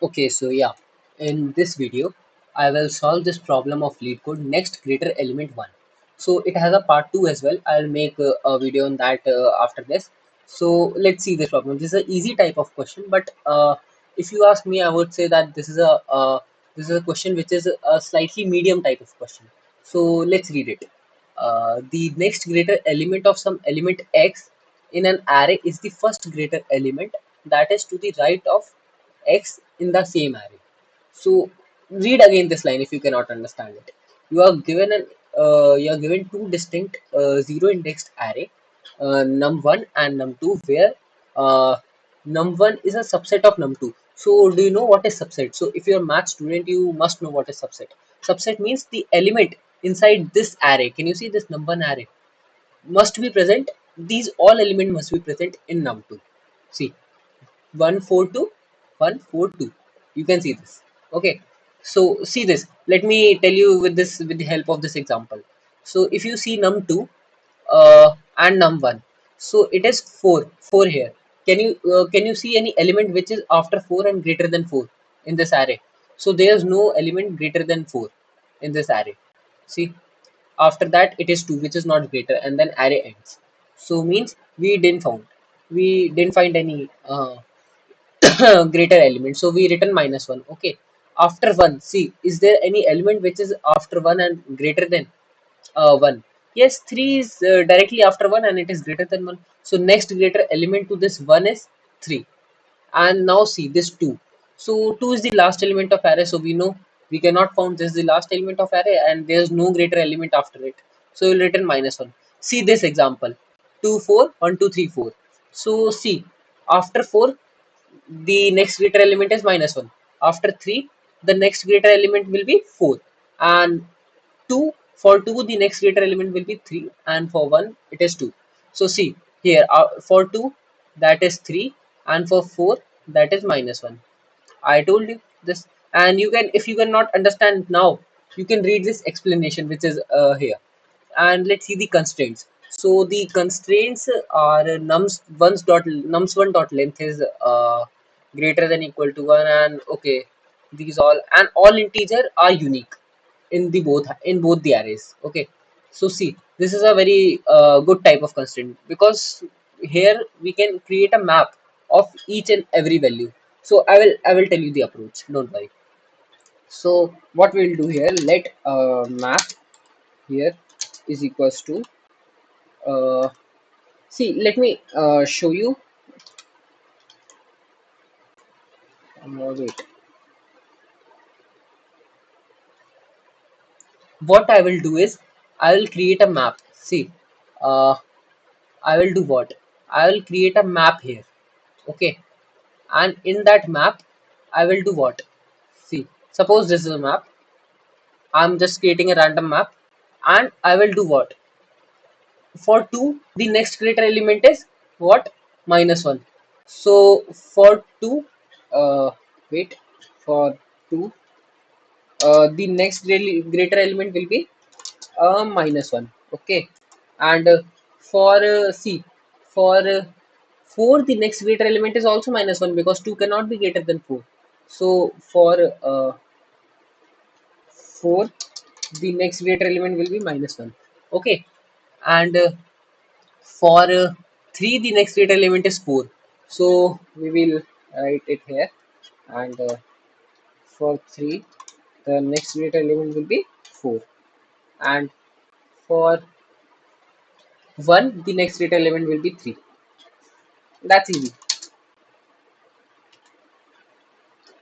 Okay, so yeah, in this video, I will solve this problem of LeetCode next greater element 1. So it has a part 2 as well. I'll make a video on that after this. So let's see this problem. This is an easy type of question, but if you ask me, I would say that this is a question which is a slightly medium type of question. So let's read it. The next greater element of some element x in an array is the first greater element that is to the right of x in the same array. So read again this line if you cannot understand it. You are given two distinct zero indexed array, num1 and num2, where uh, num1 is a subset of num2. So do you know what is subset? So if you're a math student, you must know what is subset. Subset means the element inside this array. Can you see this num1 array? Must be present. These all element must be present in num2. See, 142 142, you can see this. Okay, so see this, let me tell you with this, with the help of this example. So if you see num2 and num1, so it is 4 here. Can you see any element which is after 4 and greater than 4 in this array? So there is no element greater than 4 in this array. See, after that it is 2 which is not greater, and then array ends. So means we didn't find any greater element, so we written -1. Okay, after 1, see, is there any element which is after 1 and greater than 1? Yes, 3 is directly after 1 and it is greater than 1. So next greater element to this 1 is 3. And now see this 2. So 2 is the last element of array, so we know we cannot count this is the last element of array, and there is no greater element after it, so we'll written -1. See this example, 2 4 1 2 3 4. So see, after 4 the next greater element is -1. After 3 the next greater element will be 4, and 2, for 2 the next greater element will be 3, and for 1 it is 2. So see here, for 2 that is 3, and for 4 that is -1. I told you this. And you can, if you cannot understand now, you can read this explanation which is here. And let's see the constraints. So the constraints are nums1 dot length is greater than equal to 1, and okay, these all, and all integer are unique in both the arrays. Okay, so see, this is a very good type of constraint, because here we can create a map of each and every value. So I will tell you the approach, don't worry. So what we'll do here, let map here is equals to see, let me show you. Wait, what I will do is I will create a map. See, uh, I will do what, I will create a map here. Okay, and in that map I will do what, see, suppose this is a map. I'm just creating a random map, and I will do what, for 2 the next greater element is what, -1. So for 2, uh, wait, for 2 the next greater element will be -1. Okay, and for see, for 4 the next greater element is also -1, because 2 cannot be greater than 4. So for 4 the next greater element will be -1. Okay, and for 3 the next greater element is 4. So we will write it here, and for 3 the next greater element will be 4, and for 1 the next greater element will be 3. That's easy.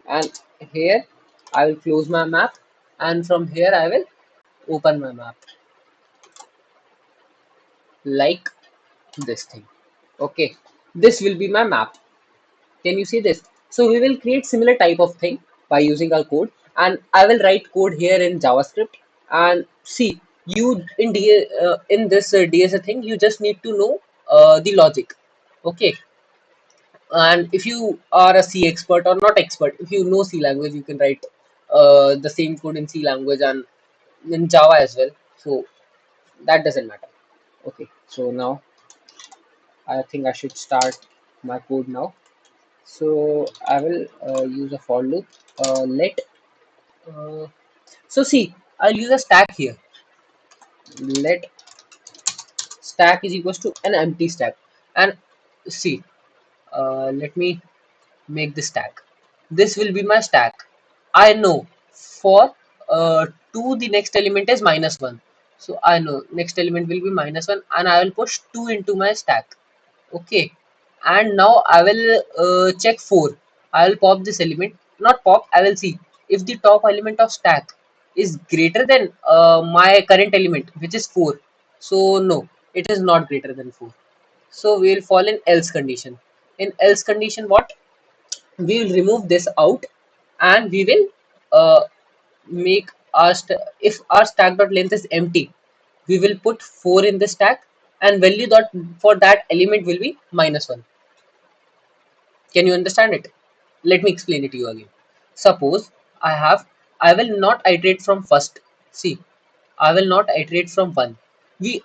And here I will close my map, and from here I will open my map like this thing. Okay, this will be my map. Can you see this? So we will create similar type of thing by using our code, and I will write code here in JavaScript. And see, you in this DSA thing, you just need to know the logic. Okay, and if you are a C expert or not expert, if you know C language, you can write the same code in C language and in Java as well. So that doesn't matter. Okay, so now I think I should start my code now. So I will use a for loop. Let uh, so see, I'll use a stack here. Let stack is equals to an empty stack, and see, let me make the stack. This will be my stack. I know for 2 the next element is -1, so I know next element will be -1, and I will push 2 into my stack. Okay, and now I will check 4. I will pop this element, not pop, I will see if the top element of stack is greater than my current element, which is 4. So no, it is not greater than 4. So we will fall in else condition. In else condition, what? We will remove this out, and we will uh, make our if our stack dot length is empty, we will put 4 in the stack, and value dot for that element will be -1. Can you understand it? Let me explain it to you again. Suppose I will not iterate from first. See, I will not iterate from 1. We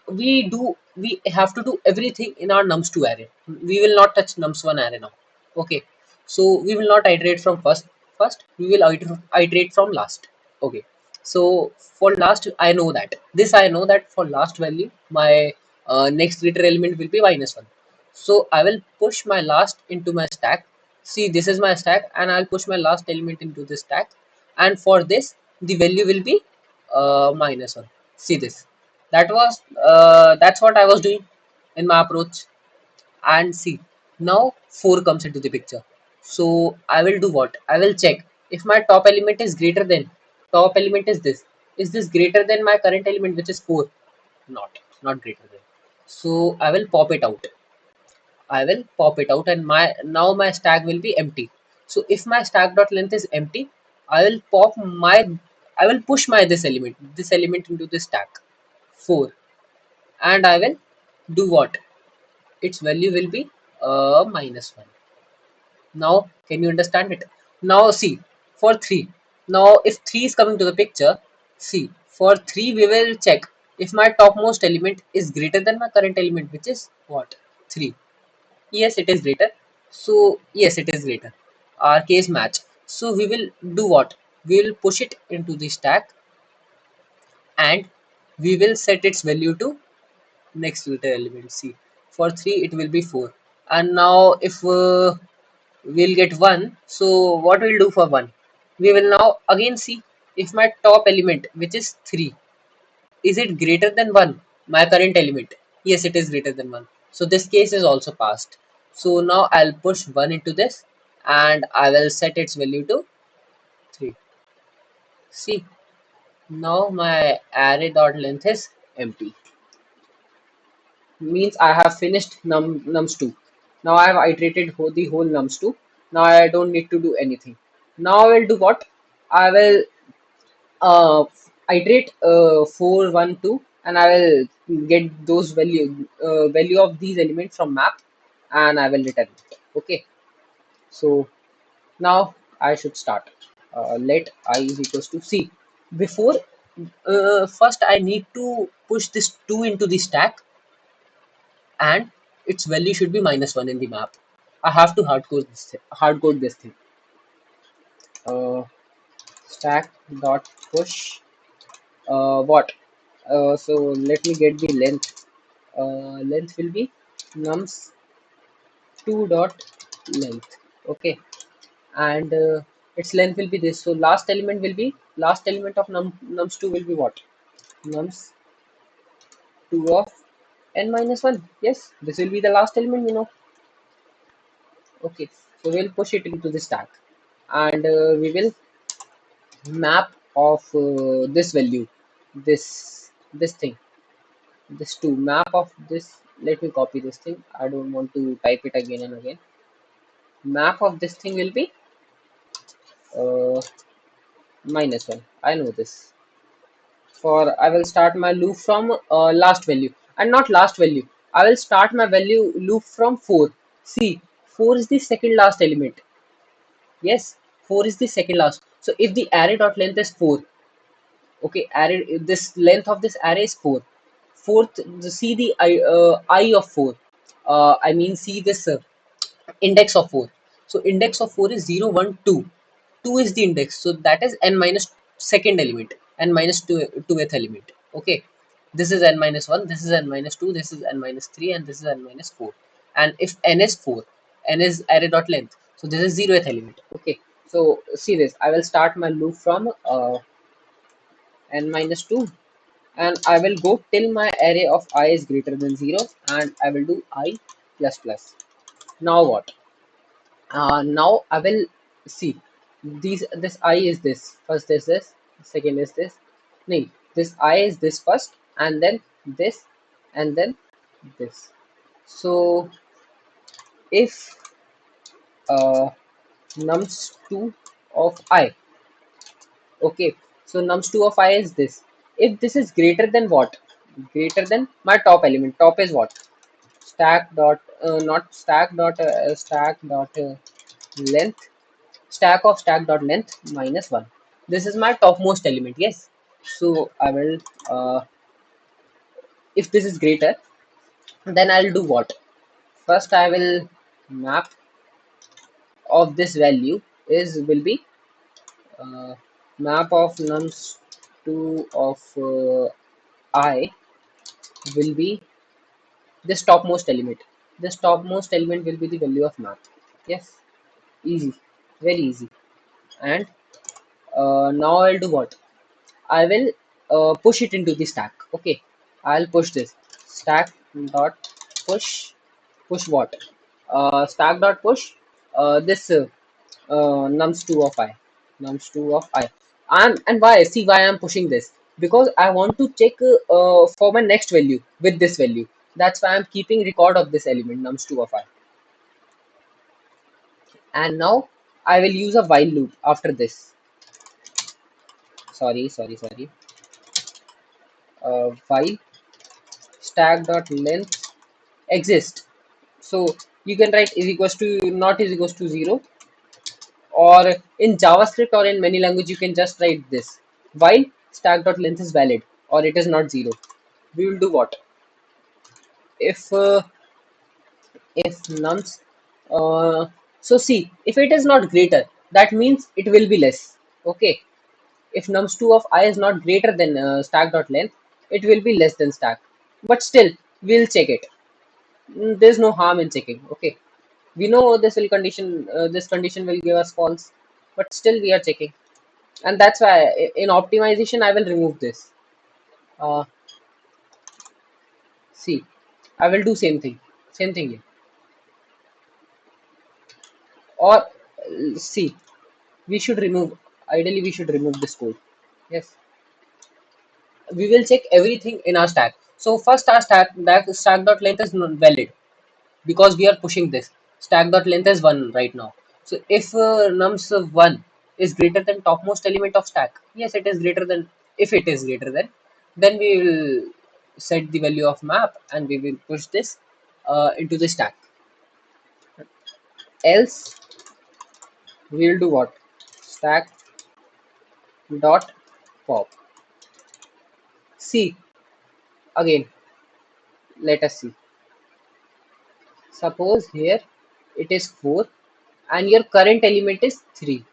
have to do everything in our nums2 array. We will not touch nums1 array now. Okay. So we will not iterate from first, we will iterate from last. Okay. So for last, I know that. This I know that for last value, my next greater element will be -1. So I will push my last into my stack. See, this is my stack, and I'll push my last element into this stack. And for this, the value will be -1. See this. That's what I was doing in my approach. And see, now 4 comes into the picture. So I will do what? I will check if my top element is greater than, top element is this. Is this greater than my current element, which is 4? Not greater than. So I will pop it out. I will pop it out, and my now my stack will be empty. So if my stack dot length is empty, I will pop my I will push my this element into the stack 4, and I will do what? Its value will be -1. Now can you understand it? Now see, for 3. Now if 3 is coming to the picture, see, for 3 we will check if my topmost element is greater than my current element, which is what? 3. Yes, it is greater. So yes, it is greater. Our case match. So we will do what? We will push it into the stack, and we will set its value to next greater element. See, for 3 it will be 4. And now if we'll get 1, so what we'll do for 1? We will now again see if my top element, which is 3, is it greater than 1, my current element? Yes, it is greater than 1. So this case is also passed. So now I'll push 1 into this, and I will set its value to 3. See, now my array dot length is empty. Means I have finished nums2. Now I have iterated the whole nums2. Now I don't need to do anything. Now I will do what? I will uh, iterate 4 1 2, and I will get those value of these elements from map, and I will return it. Okay, so now I should start. Let I is equals to c. Before first I need to push this 2 into the stack, and its value should be -1 in the map. I have to hard code this thing. Uh, Stack dot push what? So let me get the length. Length will be nums2 dot length. Okay, and its length will be this. So last element of nums2 will be what? Nums2 of n-1. Yes, this will be the last element. Okay, so we'll push it into the stack, and we will map of this value, this thing, this to map of this. Let me copy this thing. I don't want to type it again and again. Map of this thing will be uh, -1. I know this. For I will start my loop from last value, and not last value. I will start my value loop from 4. See, 4 is the second last element. Yes, 4 is the second last. So if the array dot length is 4, okay, array, this length of this array is 4. Fourth, see the I of 4. I mean, see this index of 4. So index of 4 is 0, 1, 2. 2 is the index, so that is n minus second element, n minus 2, 2th element. Okay, this is n minus 1, this is n minus 2, this is n minus 3, and this is n minus 4. And if n is 4, n is array dot length, so this is 0th element. Okay, so see this, I will start my loop from n minus 2, and I will go till my array of I is greater than 0, and I will do I plus plus. Now what? Now I will see these, this I is this, first is this, second is this. No, this I is this first, and then this, and then this. So if nums2 of I, okay, so nums2 of I is this. If this is greater than what? Greater than my top element. Top is what? Stack dot not stack dot stack dot length, stack of stack dot length minus 1. This is my topmost element. Yes, so I will if this is greater, then I'll do what? First I will map of this value is will be uh, map of nums2 of I will be this topmost element. This topmost element will be the value of map. Yes, easy, very easy. And now I'll do what? I will push it into the stack. Okay, I'll push this stack dot push what? Stack dot push this nums2 of I, nums2 of I. And why? See why I'm pushing this, because I want to check for my next value with this value. That's why I'm keeping record of this element nums2 of I. And now I will use a while loop after this. Sorry. While stack dot length exist. So you can write is equals to not is equals to 0, or in JavaScript or in many language you can just write this while stack dot length is valid or it is not 0. We will do what? If nums so see, if it is not greater, that means it will be less. Okay, if nums2 of I is not greater than stack dot length, it will be less than stack, but still we'll check it. There's no harm in checking. Okay, we know this will condition this condition will give us false, but still we are checking. And that's why in optimization I will remove this. uh, See, I will do same thing here. Or see, we should remove, ideally we should remove this code. Yes, we will check everything in our stack. So first our stack dot length is not valid because we are pushing this. Stack dot length is 1 right now. So if nums of 1 is greater than topmost element of stack, yes, it is greater than. If it is greater than, then we will set the value of map and we will push this into the stack. Else we will do what? Stack dot pop. See, again, let us see. Suppose here it is 4 and your current element is 3.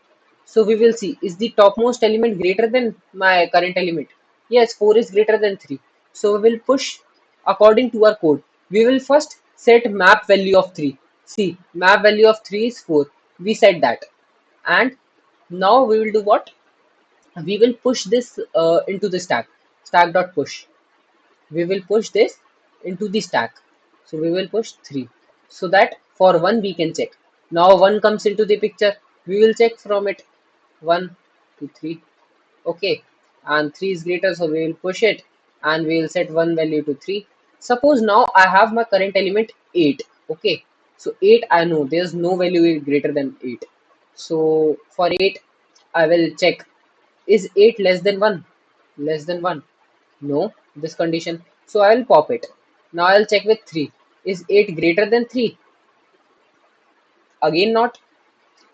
So we will see, is the topmost element greater than my current element? Yes, 4 is greater than 3. So we will push according to our code. We will first set map value of 3. See, map value of 3 is 4. We set that. And now we will do what? We will push this into the stack. Stack dot push. We will push this into the stack. So we will push 3 so that for 1 we can check. Now 1 comes into the picture, we will check from it 1 to 3. Okay, and 3 is greater, so we will push it and we will set 1 value to 3. Suppose now I have my current element 8. Okay, so 8 I know there's no value greater than 8. So for 8 I will check, is 8 less than 1? Less than 1? No, this condition. So I will pop it. Now I will check with 3. Is 8 greater than 3? Again not.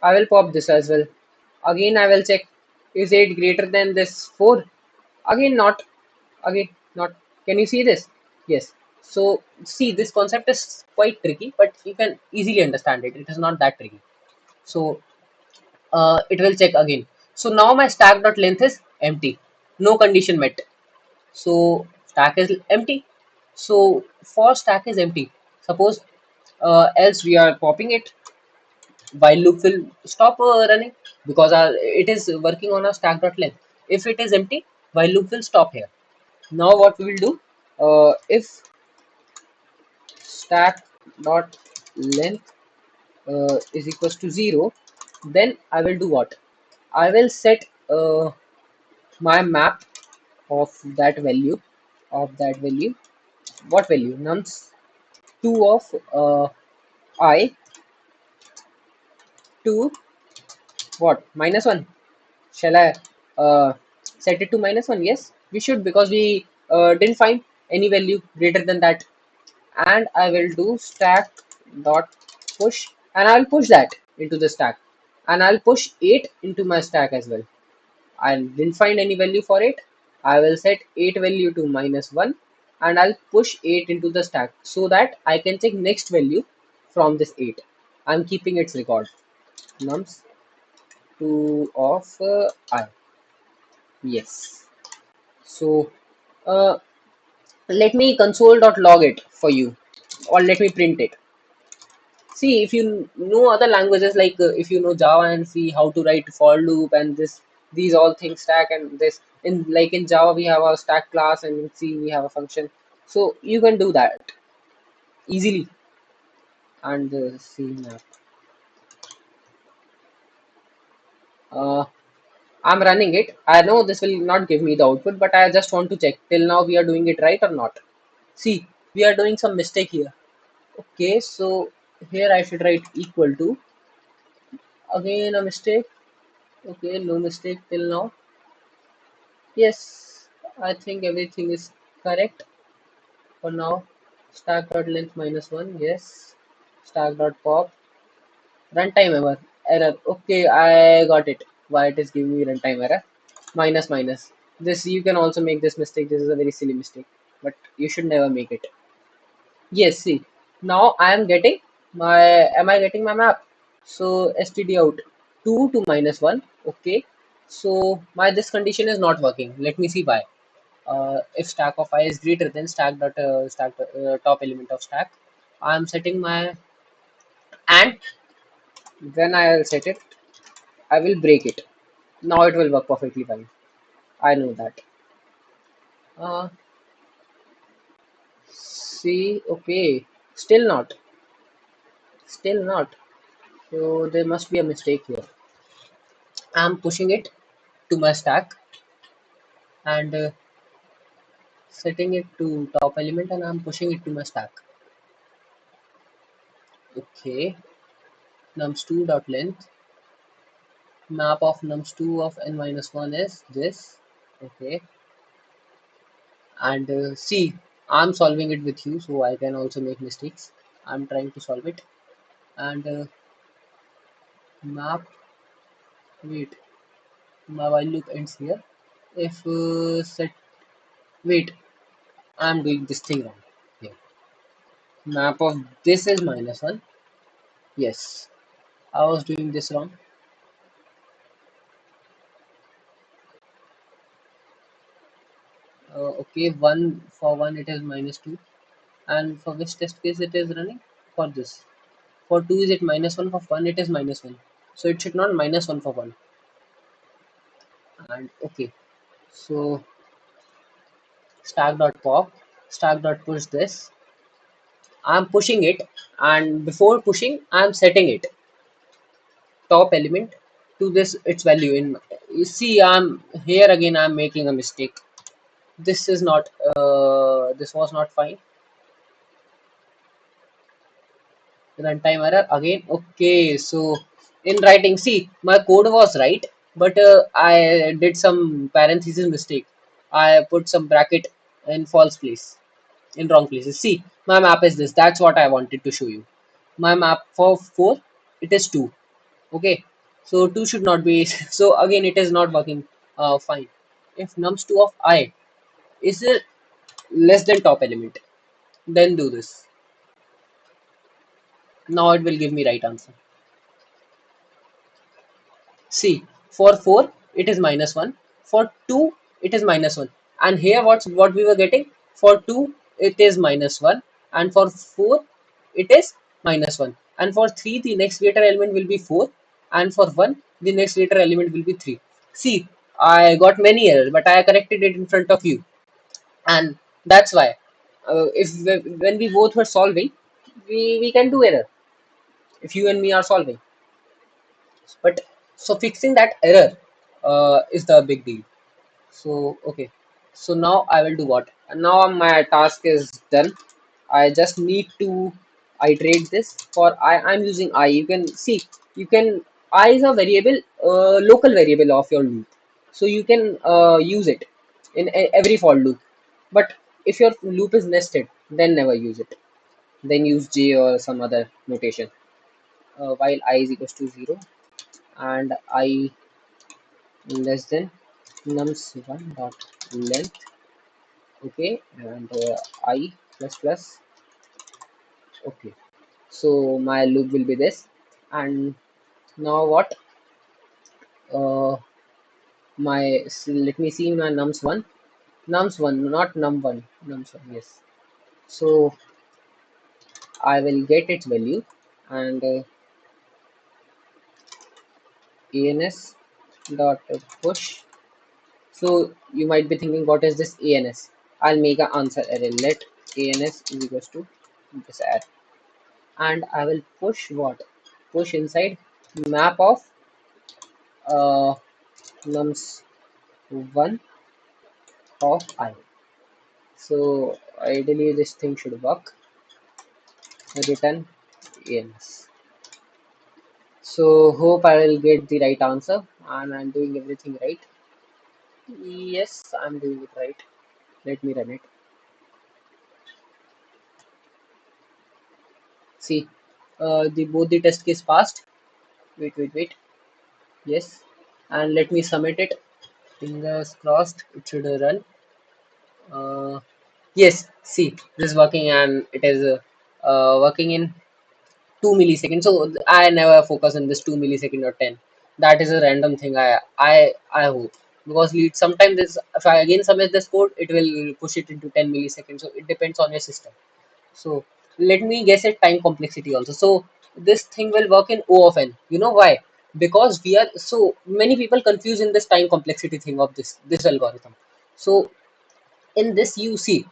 I will pop this as well. Again I will check. Is 8 greater than this 4? Again not. Again not. Can you see this? Yes. So see, this concept is quite tricky, but you can easily understand it. It is not that tricky. So it will check again. So now my stack dot length is empty, no condition met. So stack is empty. So for stack is empty, suppose else we are popping it, while loop will stop running, because it is working on a stack dot length. If it is empty, while loop will stop here. Now what we will do, if stack dot length is equals to 0, then I will do what? I will set my map of that value, of that value. What value? Nums 2 of I to what? Minus 1. Shall I set it to minus 1? Yes, we should, because we didn't find any value greater than that. And I will do stack dot push, and I'll push that into the stack, and I'll push 8 into my stack as well. I didn't find any value for it. I will set 8 value to minus 1, and I'll push 8 into the stack so that I can check next value from this 8. I'm keeping its record. Nums 2 of I. Yes. So uh, let me console.log it for you, or let me print it. See, if you know other languages, like if you know Java and see how to write for loop and this, these all things stack, and this in, like in Java we have a stack class, and in C we have a function, so you can do that easily. And C map. Uh, I'm running it. I know this will not give me the output, but I just want to check till now we are doing it right or not. See, we are doing some mistake here. Okay, so here I should write equal to, again a mistake. Okay, no mistake till now. Yes, I think everything is correct for now. Stack dot length minus 1, yes. Stack dot pop. Runtime error. Okay, I got it. Why it is giving me runtime error. Minus minus. This, you can also make this mistake. This is a very silly mistake, but you should never make it. Yes, see. Now I am getting my, am I getting my map? So std out 2 to minus 1. Okay. So my this condition is not working. Let me see why. If stack of I is greater than top element of stack, I'm setting my, and when I'll set it, I will break it. Now it will work perfectly fine. I know that. Uh, See, okay, still not, still not. So there must be a mistake here. I'm pushing it to my stack, and setting it to top element, and I'm pushing it to my stack. Okay, nums2 dot length, map of nums2 of n minus 1 is this. Okay, and see, I'm solving it with you, so I can also make mistakes. I'm trying to solve it, and map, wait, my while loop ends here. If set, wait, I'm doing this thing wrong here. Map of this is minus 1. Yes, I was doing this wrong. Okay, 1 for 1 it is minus 2, and for which test case it is running? For this. For 2 is it minus 1, for 1 it is minus 1. So it should not minus 1 for 1. And okay, so stack.pop, stack.push this. I'm pushing it, and before pushing, I'm setting it top element to this its value in. You see, I'm here again. I'm making a mistake. This is not. This was not fine. Runtime error again. Okay, so in writing, see, my code was right, but I did some parenthesis mistake. I put some bracket in false place, in wrong places. See, my map is this. That's what I wanted to show you. My map for 4, it is 2. Okay, so 2 should not be. So again, it is not working fine. If nums2 of I is less than top element, then do this. Now it will give me right answer. See, for 4 it is minus 1, for 2 it is minus 1, and here what we were getting, for 2 it is minus 1, and for 4 it is minus 1, and for 3 the next greater element will be 4, and for 1 the next greater element will be 3. See, I got many errors, but I corrected it in front of you, and that's why if when we both were solving, we can do error if you and me are solving. But so fixing that error is the big deal. So okay, so now I will do what? And now my task is done. I just need to iterate this. For I'm using I. You can see, you can, I is a variable, local variable of your loop, so you can use it in every for loop. But if your loop is nested, then never use it. Then use J or some other notation. While I is equals to 0 and I less than nums1 dot length, okay, and I plus plus, okay. So my loop will be this, and now what, uh let me see my nums1, not num1, nums1, yes. So I will get its value, and ans dot push. So you might be thinking, what is this ans? I'll make an answer array. Let ans is equals to this array, and I will push what? Push inside map of uh, nums1 of I. So ideally this thing should work. Return ans. So hope I will get the right answer and I'm doing everything right. Yes, I'm doing it right. Let me run it. See, the both the test case passed. Wait. Yes, and let me submit it. Fingers crossed. It should run. Uh, yes, see, this is working, and it is working in 2 milliseconds. So I never focus on this 2 millisecond or 10. That is a random thing. I hope, because lead sometimes this, if I again submit this code, it will push it into 10 milliseconds. So it depends on your system. So let me guess at time complexity also. So this thing will work in O of n. You know why? Because we are, so many people confuse in this time complexity thing of this algorithm. So in this you see,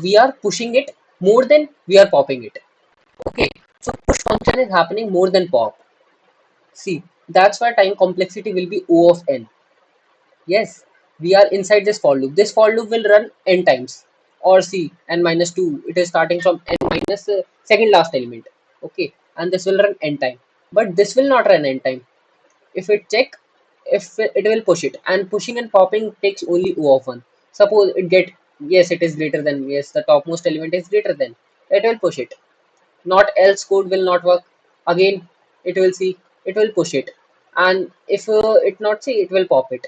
we are pushing it more than we are popping it. Okay, so push function is happening more than pop. See, that's why time complexity will be O of n. Yes, we are inside this for loop. This for loop will run n times. Or see, n minus 2. It is starting from n minus second last element. Okay, and this will run n time. But this will not run n time. If it check, if it will push it, and pushing and popping takes only O of 1. Suppose it get, yes, it is greater than, yes, the topmost element is greater than, it will push it. Not else code will not work. Again it will see, it will push it, and if it not see, it will pop it.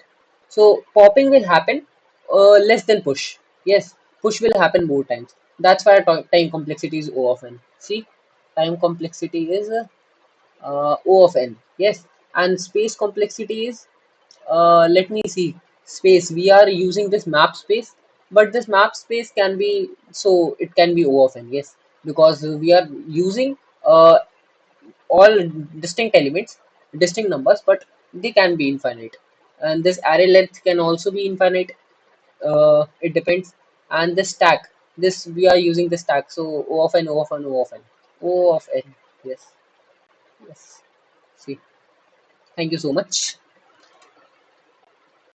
So popping will happen less than push. Yes, push will happen more times. That's why time complexity is O of n. See, time complexity is O of n. Yes, and space complexity is, let me see, space, we are using this map space, but this map space can be, so it can be O of n. Yes, because we are using all distinct elements, distinct numbers, but they can be infinite, and this array length can also be infinite. It depends. And the stack, this we are using the stack, so O of n, O of n, O of n, O of n. Yes, yes. See, thank you so much.